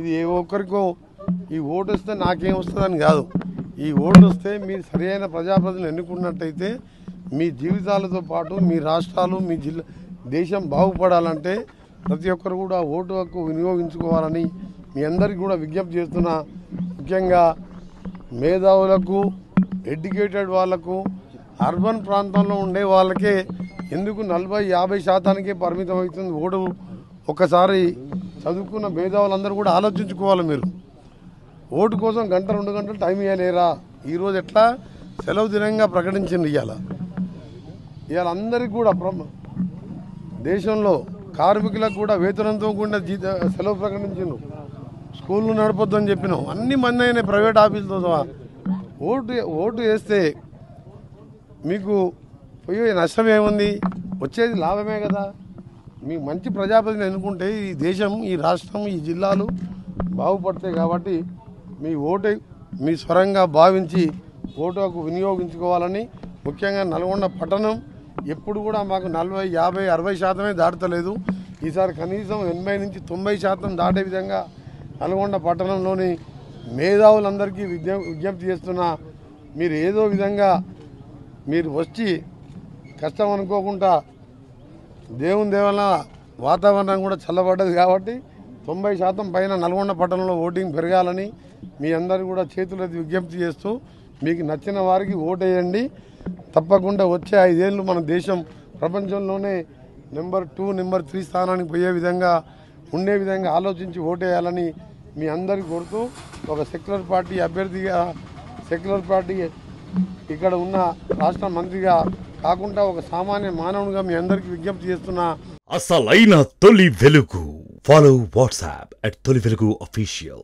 ఇది ఏ ఒక్కరికో ఈ ఓటు వస్తే నాకేం వస్తుందని కాదు. ఈ ఓటు వస్తే మీరు సరైన ప్రజాప్రతినిధులు ఎన్నుకున్నట్టయితే మీ జీవితాలతో పాటు మీ రాష్ట్రాలు మీ జిల్లా దేశం బాగుపడాలంటే ప్రతి ఒక్కరు కూడా ఓటు హక్కు వినియోగించుకోవాలని మీ అందరికీ కూడా విజ్ఞప్తి చేస్తున్నా. ముఖ్యంగా మేధావులకు, ఎడ్యుకేటెడ్ వాళ్లకు, అర్బన్ ప్రాంతంలో ఉండే వాళ్ళకే ఎందుకు 40-50% పరిమితం అవుతుంది ఓటు. ఒకసారి చదువుకున్న మేధావులందరూ కూడా ఆలోచించుకోవాలి. మీరు ఓటు కోసం 1-2 గంటలు టైం ఇవ్వలేరా? ఈరోజు ఎట్లా సెలవు దినంగా ప్రకటించింది. ఇవాళ అందరికీ కూడా దేశంలో కార్మికులకు కూడా వేతనంతో కూడిన సెలవు ప్రకటించిండు. స్కూళ్ళు నడపొద్దని చెప్పినాం. అన్ని మంది అయినా ప్రైవేట్ ఆఫీసులతో ఓటు వేస్తే మీకు పోయే నష్టం ఏముంది? వచ్చేది లాభమే కదా. మీ మంచి ప్రజాప్రతినిధిని ఎన్నుకుంటే ఈ దేశం, ఈ రాష్ట్రం, ఈ జిల్లాలు బాగుపడతాయి. కాబట్టి మీ ఓటు మీ స్వరంగా భావించి ఓటు హక్కు వినియోగించుకోవాలని, ముఖ్యంగా నల్గొండ పట్టణం ఎప్పుడు కూడా మాకు 40-50-60% దాటలేదు. ఈసారి కనీసం 80-90% దాటే విధంగా నల్గొండ పట్టణంలోని మేధావులందరికీ విజ్ఞప్తి చేస్తున్నా. మీరు ఏదో విధంగా మీరు వచ్చి కష్టం అనుకోకుండా దేవుని దేవల వాతావరణం కూడా చల్లబడ్డది కాబట్టి 90% పైన నల్గొండ పట్టణంలో ఓటింగ్ పెరగాలని మీ అందరూ కూడా చేతులెత్తి విజ్ఞప్తి చేస్తూ మీకు నచ్చిన వారికి ఓటేయండి. తప్పకుండా వచ్చే 5 ఏళ్ళు మన దేశం ప్రపంచంలోనే నెంబర్ 2, నెంబర్ 3 స్థానానికి పోయే విధంగా ఉండే విధంగా ఆలోచించి ఓటేయాలని మీ అందరికీ కోరుతూ, ఒక సెక్యులర్ పార్టీ అభ్యర్థిగా, సెక్యులర్ పార్టీ ఇక్కడ ఉన్న రాష్ట్ర మంత్రిగా కాకుండా ఒక సామాన్య మానవునిగా మీ అందరికీ విజ్ఞప్తి చేస్తున్నా. అసలైన తొలి వెలుగు. ఫాలో వాట్సాప్ @తొలి వెలుగు official.